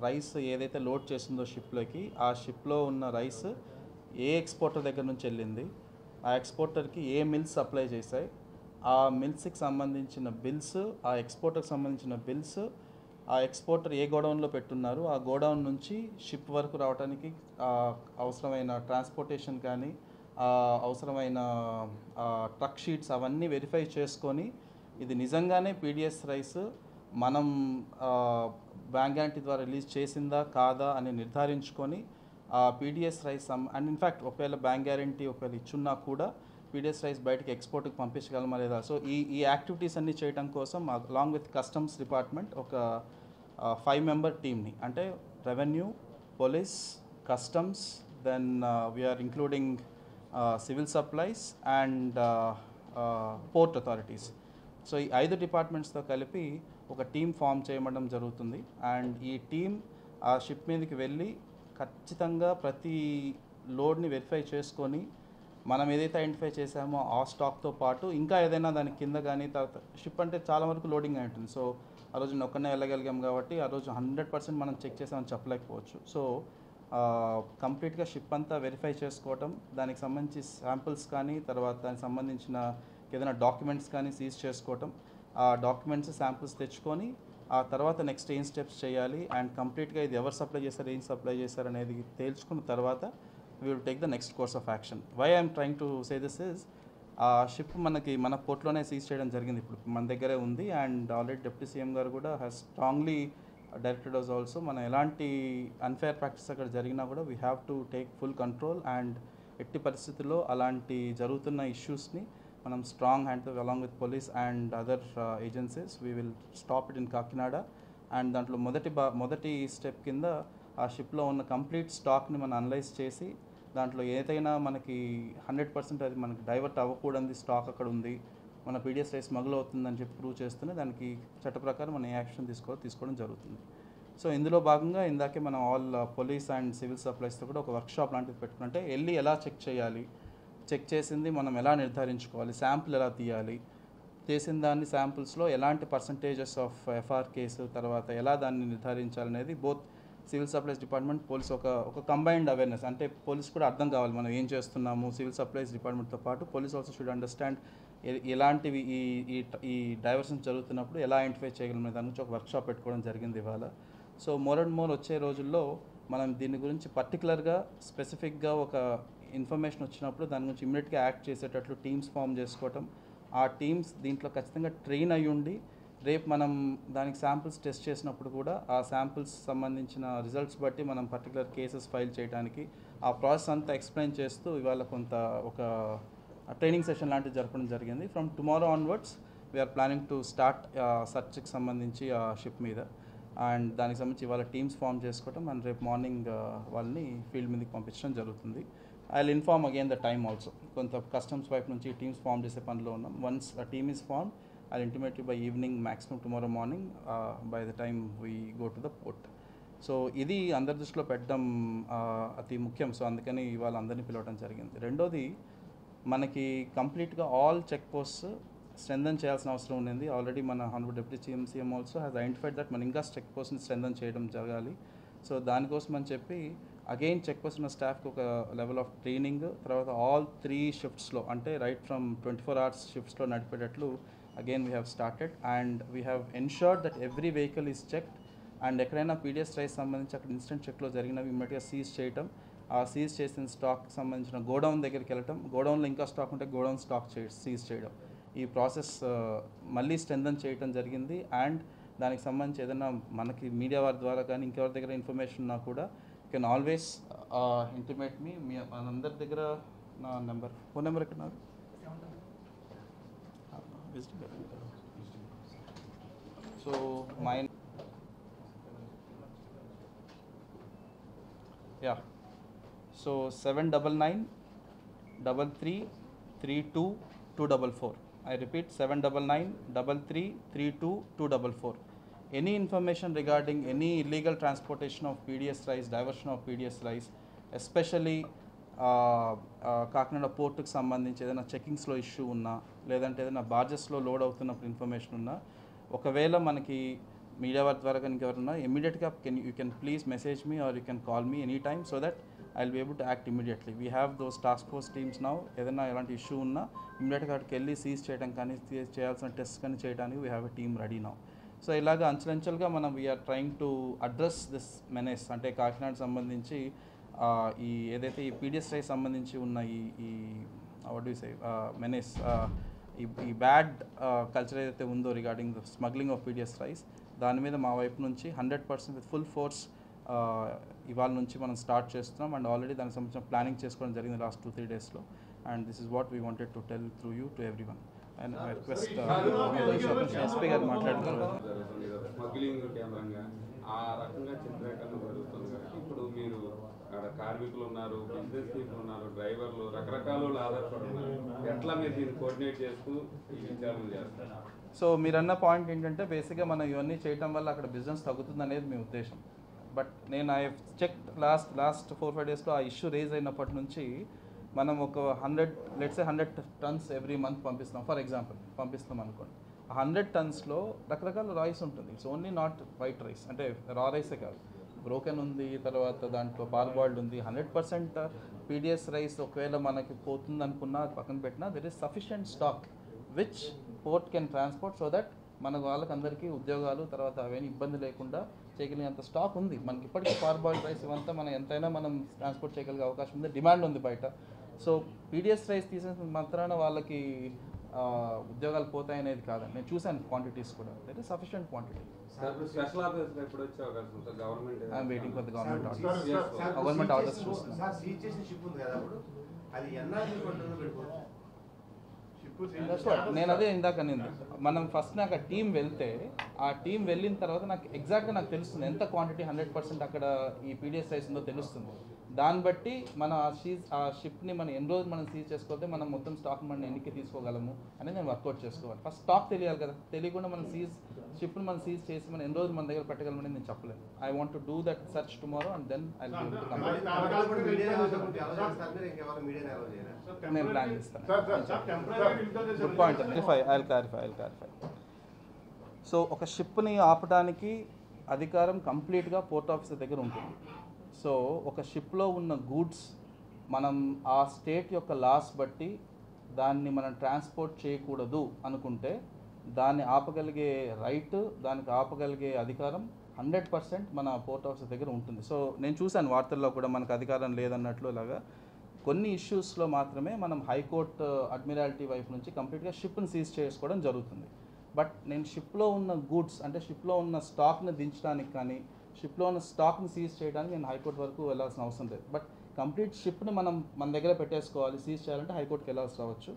Rice ఏదైతే load చేసిందో షిప్లోకి, ఆ షిప్లో ఉన్న రైస్ ఏ ఎక్స్పోర్టర్ దగ్గర నుంచి వెళ్ళింది, ఆ ఎక్స్పోర్టర్కి ఏ మిల్స్ సప్లై చేశాయి, ఆ మిల్స్కి సంబంధించిన బిల్స్, ఆ ఎక్స్పోర్టర్కి సంబంధించిన బిల్స్, ఆ ఎక్స్పోర్టర్ ఏ గోడౌన్లో పెట్టున్నారు, ఆ గోడౌన్ నుంచి షిప్ వరకు రావడానికి అవసరమైన ట్రాన్స్పోర్టేషన్ కానీ, అవసరమైన ట్రక్ షీట్స్ అవన్నీ వెరిఫై చేసుకొని ఇది నిజంగానే పీడిఎస్ రైస్ మనం బ్యాంక్ గ్యారంటీ ద్వారా రిలీజ్ చేసిందా కాదా అని నిర్ధారించుకొని ఆ పీడిఎస్ రైస్ అండ్ ఇన్ఫ్యాక్ట్ ఒకవేళ బ్యాంక్ గ్యారంటీ ఒకవేళ ఇచ్చున్నా కూడా పీడిఎస్ రైస్ బయటకి ఎక్స్పోర్ట్కి పంపించగలమా లేదా. సో ఈ యాక్టివిటీస్ అన్నీ చేయడం కోసం అలాంగ్ విత్ కస్టమ్స్ డిపార్ట్మెంట్ ఒక 5 మెంబర్ టీమ్ని, అంటే revenue, police, customs, then we are including civil supplies and port authorities. So ఈ 5 డిపార్ట్మెంట్స్తో కలిపి ఒక టీం ఫామ్ చేయడం జరుగుతుంది. అండ్ ఈ టీం ఆ షిప్ మీదకి వెళ్ళి ఖచ్చితంగా ప్రతి లోడ్ని వెరిఫై చేసుకొని మనం ఏదైతే ఐడెంటిఫై చేసామో ఆ స్టాక్తో పాటు ఇంకా ఏదైనా దాని కింద కానీ, తర్వాత షిప్ అంటే చాలా వరకు లోడింగ్ అయి ఉంటుంది. సో ఆ రోజు ఒక్కనే వెళ్ళగలిగాం కాబట్టి ఆ రోజు 100% మనం చెక్ చేసామని చెప్పలేకపోవచ్చు. సో కంప్లీట్గా షిప్ అంతా వెరిఫై చేసుకోవటం, దానికి సంబంధించి శాంపిల్స్ కానీ, తర్వాత దానికి సంబంధించిన ఏదైనా డాక్యుమెంట్స్ కానీ సీజ్ చేసుకోవటం, ఆ డాక్యుమెంట్స్ శాంపిల్స్ తెచ్చుకొని ఆ తర్వాత నెక్స్ట్ ఏం స్టెప్స్ చేయాలి అండ్ కంప్లీట్గా ఇది ఎవరు సప్లై చేశారు, ఏం సప్లై చేశారు అనేది తేల్చుకున్న తర్వాత we will take the next course of action. Why I'm trying to say this is, ఆ షిప్ మన పోర్ట్లోనే సీజ్ చేయడం జరిగింది, ఇప్పుడు మన దగ్గరే ఉంది. అండ్ ఆల్రెడీ డిప్యూటీ సీఎం గారు కూడా has strongly directed us also, మన ఎలాంటి అన్ఫేర్ ప్రాక్టీస్ అక్కడ జరిగినా కూడా we have to take full control. And ఎట్టి పరిస్థితుల్లో అలాంటి జరుగుతున్న ఇష్యూస్ని మనం స్ట్రాంగ్ హ్యాండ్తో along with police and other agencies we will stop it in Kakinada. And దాంట్లో మొదటి స్టెప్ కింద ఆ షిప్లో ఉన్న కంప్లీట్ స్టాక్ని మనం అనలైజ్ చేసి దాంట్లో ఏదైనా మనకి 100% అది మనకి డైవర్ట్ అవ్వకూడదు స్టాక్ అక్కడ ఉంది, మన పీడిఎస్ రైస్ స్మగుల్ అవుతుందని చెప్పి ప్రూవ్ చేస్తూనే దానికి చట్ట ప్రకారం మనం ఏ యాక్షన్ తీసుకోవడం జరుగుతుంది. సో ఇందులో భాగంగా ఇందాకే మనం ఆల్ పోలీస్ అండ్ సివిల్ సప్లైస్తో కూడా ఒక వర్క్షాప్ లాంటిది పెట్టుకుంటే వెళ్ళి ఎలా చెక్ చేయాలి, చెక్ చేసింది మనం ఎలా నిర్ధారించుకోవాలి, శాంపుల్ ఎలా తీయాలి, చేసిన దాన్ని శాంపుల్స్లో ఎలాంటి పర్సంటేజెస్ ఆఫ్ ఎఫ్ఆర్ కేసు, తర్వాత ఎలా దాన్ని నిర్ధారించాలనేది both civil supplies department, police ఒక కంబైన్డ్ అవేర్నెస్, అంటే పోలీస్ కూడా అర్థం కావాలి మనం ఏం చేస్తున్నాము. సివిల్ సప్లైస్ డిపార్ట్మెంట్తో పాటు పోలీస్ ఆల్సో షుడ్ అండర్స్టాండ్ ఎలాంటివి ఈ డైవర్షన్స్ జరుగుతున్నప్పుడు ఎలా ఐడెంటిఫై చేయగలమే దాని గురించి ఒక వర్క్షాప్ పెట్టుకోవడం జరిగింది ఇవాళ. సో మోర్ అండ్ మోర్ వచ్చే రోజుల్లో మనం దీని గురించి పర్టికులర్గా స్పెసిఫిక్గా ఒక ఇన్ఫర్మేషన్ వచ్చినప్పుడు దాని గురించి ఇమ్మీడియట్గా యాక్ట్ చేసేటట్లు టీమ్స్ ఫామ్ చేసుకోవటం, ఆ టీమ్స్ దీంట్లో ఖచ్చితంగా ట్రైన్ అయ్యి ఉండి రేపు మనం దానికి శాంపిల్స్ టెస్ట్ చేసినప్పుడు కూడా ఆ శాంపిల్స్ సంబంధించిన రిజల్ట్స్ బట్టి మనం పర్టికులర్ కేసెస్ ఫైల్ చేయడానికి ఆ ప్రాసెస్ అంతా ఎక్స్ప్లెయిన్ చేస్తూ ఇవాళ ఒక ట్రైనింగ్ సెషన్ లాంటిది జరపడం జరిగింది. From tomorrow onwards we are planning to start సర్చ్కి సంబంధించి ఆ షిప్ మీద. అండ్ దానికి సంబంధించి ఇవాళ టీమ్స్ ఫామ్ చేసుకోవటం అండ్ రేపు మార్నింగ్ వాళ్ళని ఫీల్డ్ మీదకి పంపించడం జరుగుతుంది. I will inform again the time also. కొంత కస్టమ్స్ వైపు నుంచి టీమ్స్ ఫామ్ చేసే పనిలో ఉన్నాం. Once a team is form I'll intimate you by evening, maximum tomorrow morning, by the time we go to the port. So ఇది అందరి దృష్టిలో పెట్టడం అతి ముఖ్యం. సో అందుకని ఇవాళ అందరినీ పిలవడం జరిగింది. రెండోది, మనకి కంప్లీట్గా ఆల్ చెక్ పోస్ట్స్ స్ట్రెంథన్ చేయాల్సిన అవసరం ఉండింది. ఆల్రెడీ మన honourable deputy CM also has identified that మన ఇంకా చెక్ పోస్ట్ని స్ట్రెంథన్ చేయడం జరగాలి. సో దానికోసం అని చెప్పి అగైన్ చెక్ పోస్ట్ ఉన్న స్టాఫ్కి ఒక లెవెల్ ఆఫ్ ట్రైనింగ్, తర్వాత ఆల్ 3 షిఫ్ట్స్లో, అంటే right from 24 hours షిఫ్ట్స్లో నడిపేటట్లు again we have started and we have ensured that every vehicle is checked. And ఎక్కడైనా పీడిఎస్ రైస్ సంబంధించి అక్కడ ఇన్స్టెంట్ చెక్లో జరిగినవి ఇమ్మీడియట్గా సీజ్ చేయటం, ఆ సీజ్ చేసిన స్టాక్కి సంబంధించిన గోడౌన్ దగ్గరికి వెళ్ళటం, గోడౌన్లో ఇంకా స్టాక్ ఉంటే గోడౌన్ స్టాక్ సీజ్ చేయడం, ఈ ప్రాసెస్ మళ్ళీ స్ట్రెంథన్ చేయడం జరిగింది. అండ్ దానికి సంబంధించి ఏదైనా మనకి మీడియా వారి ద్వారా కానీ ఇంకెవరి దగ్గర ఇన్ఫర్మేషన్ ఉన్నా కూడా యూ కెన్ ఆల్వేస్ ఇంటిమేట్ మీ. మనందరి దగ్గర నా ఫోన్ నెంబర్ ఎక్కడ నాకు so my so 7993332244. I repeat 7993332244. Any information regarding any illegal transportation of PDS rice, diversion of PDS rice, especially Kakinada పోర్టుకు సంబంధించి ఏదైనా చెకింగ్స్లో ఇష్యూ ఉన్నా, లేదంటే ఏదైనా బార్జెస్లో లోడ్ అవుతున్నప్పుడు ఇన్ఫర్మేషన్ ఉన్నా, ఒకవేళ మనకి మీడియా వారి ద్వారా కనుక ఎవరన్నా ఇమీడియట్గా you can please message me or you can call me any time so that I will be able to act immediately. We have those task force teams now. ఏదైనా ఎలాంటి ఇష్యూ ఉన్నా ఇమీడియట్గా అక్కడికి వెళ్ళి సీజ్ చేయడం కానీ చేయాల్సిన టెస్ట్ కానీ చేయడానికి we have a team ready now. So ఇలాగ అంచెలంచెలుగా మనం we are trying to address this menace. అంటే కాకినాడ సంబంధించి ఈ ఏదైతే ఈ పీడిఎస్ రైస్ సంబంధించి ఉన్న ఈ వాట్ యూ సే మెనేస్, ఈ బ్యాడ్ కల్చర్ ఏదైతే ఉందో regarding the smuggling of PDS rice, దాని మీద మా వైపు నుంచి 100% విత్ ఫుల్ ఫోర్స్ ఇవాళ నుంచి మనం స్టార్ట్ చేస్తున్నాం. అండ్ ఆల్రెడీ దానికి సంబంధించిన ప్లానింగ్ చేసుకోవడం జరిగింది లాస్ట్ 2-3 డేస్లో. And this is what we wanted to tell through you to every one. And I request SP గారు మాట్లాడుతున్నారు. స్మగ్లింగ్ కేంద్రంగా ఆ రకంగా చిత్రీకరణ జరుగుతుంది కదా. ఇప్పుడు మీరు అక్కడ కార్మికులు ఉన్నారు, బిజినెస్ పీపుల్ ఉన్నారు, డ్రైవర్లు, రకరకాల వాళ్ళు ఆధారపడి ఉన్నారు. ఎట్లా మీరు దీన్ని కోఆర్డినేట్ చేస్తూ ఈ విచారణ చేస్తారు? సో మీరన్న పాయింట్ ఏంటంటే బేసిక్గా మనం ఇవన్నీ చేయడం వల్ల అక్కడ బిజినెస్ తగ్గుతుంది అనేది మీ ఉద్దేశం. బట్ నేను ఐ చెక్ లాస్ట్ 4-5 డేస్లో ఆ ఇష్యూ రేజ్ అయినప్పటి నుంచి మనం ఒక 100 టన్స్ ఎవ్రీ మంత్ పంపిస్తాం. ఫర్ ఎగ్జాంపుల్ పంపిస్తాం అనుకోండి. 100 టన్స్లో రకరకాల రైస్ ఉంటుంది. It's only not white rice, అంటే రా రైసే కాదు, బ్రోకెన్ ఉంది, తర్వాత దాంట్లో పార్బాయిల్డ్ ఉంది. 100% పీడిఎస్ రైస్ ఒకవేళ మనకి పోతుంది అనుకున్నా పక్కన పెట్టినా there is sufficient stock which port can transport so that మన వాళ్ళకందరికీ ఉద్యోగాలు తర్వాత అవన్నీ ఇబ్బంది లేకుండా చేయగలిగేంత స్టాక్ ఉంది మనకి. ఇప్పటికీ పార్బాయిల్డ్ రైస్ ఇవంతా మనం ఎంతైనా మనం ట్రాన్స్పోర్ట్ చేయగలిగే అవకాశం ఉంది, డిమాండ్ ఉంది బయట. సో పీడిఎస్ రైస్ తీసేసిన మాత్రాన వాళ్ళకి ఉద్యోగాలు పోతాయనేది కాదండి. నేను చూశాను క్వాంటిటీస్ కూడా, that is sufficient quantity. Special officer ఎప్పుడు వచ్చే అవకాశం ఉంటుంది? Government I'm waiting for the government orders. Government orders చూస్తున్నాం. నేను అదే ఇందాక నేను మనం ఫస్ట్ నాకు ఆ టీం వెళ్తే ఆ టీం వెళ్ళిన తర్వాత నాకు ఎగ్జాక్ట్గా నాకు తెలుస్తుంది ఎంత క్వాంటిటీ 100% అక్కడ ఈ పీడిఎస్ రైస్ ఉందో తెలుస్తుంది. దాన్ని బట్టి మనం ఆ షిప్ని మనం ఎన్ని రోజులు మనం సీజ్ చేసుకోతే మనం మొత్తం స్టాక్ మనం ఎన్నికి తీసుకోగలము అనేది నేను వర్కౌట్ చేసుకోవాలి. ఫస్ట్ స్టాక్ తెలియాలి కదా, తెలియకుండా మనం షిప్ని మనం సీజ్ చేసి మనం ఎన్ని రోజులు మన దగ్గర పెట్టగలమని నేను చెప్పలేను. I want to do that search tomorrow and then I will be come. నేను ప్లాన్ చేస్తాను. Good point. I will clarify. So ఒక షిప్ని ఆపడానికి అధికారం కంప్లీట్గా పోర్ట్ ఆఫీసర్ దగ్గర ఉంటుంది. సో ఒక షిప్లో ఉన్న గూడ్స్ మనం ఆ స్టేట్ యొక్క లాస్ బట్టి దాన్ని మనం ట్రాన్స్పోర్ట్ చేయకూడదు అనుకుంటే దాన్ని ఆపగలిగే రైట్, దానికి ఆపగలిగే అధికారం 100% మన పోర్ట్ ఆఫీసర్ దగ్గర ఉంటుంది. సో నేను చూశాను వార్తల్లో కూడా మనకు అధికారం లేదన్నట్లు. ఇలాగా కొన్ని ఇష్యూస్లో మాత్రమే మనం హైకోర్టు అడ్మిరాలిటీ వైపు నుంచి కంప్లీట్గా షిప్ని సీజ్ చేసుకోవడం జరుగుతుంది. బట్ నేను షిప్లో ఉన్న గూడ్స్ అంటే షిప్లో ఉన్న స్టాక్ని దించడానికి కానీ షిప్లో ఉన్న స్టాక్ని సీజ్ చేయడానికి నేను హైకోర్టు వరకు వెళ్ళాల్సిన అవసరం లేదు. బట్ కంప్లీట్ షిప్ని మనం మన దగ్గర పెట్టేసుకోవాలి, సీజ్ చేయాలంటే హైకోర్టుకి వెళ్ళాల్సి రావచ్చు.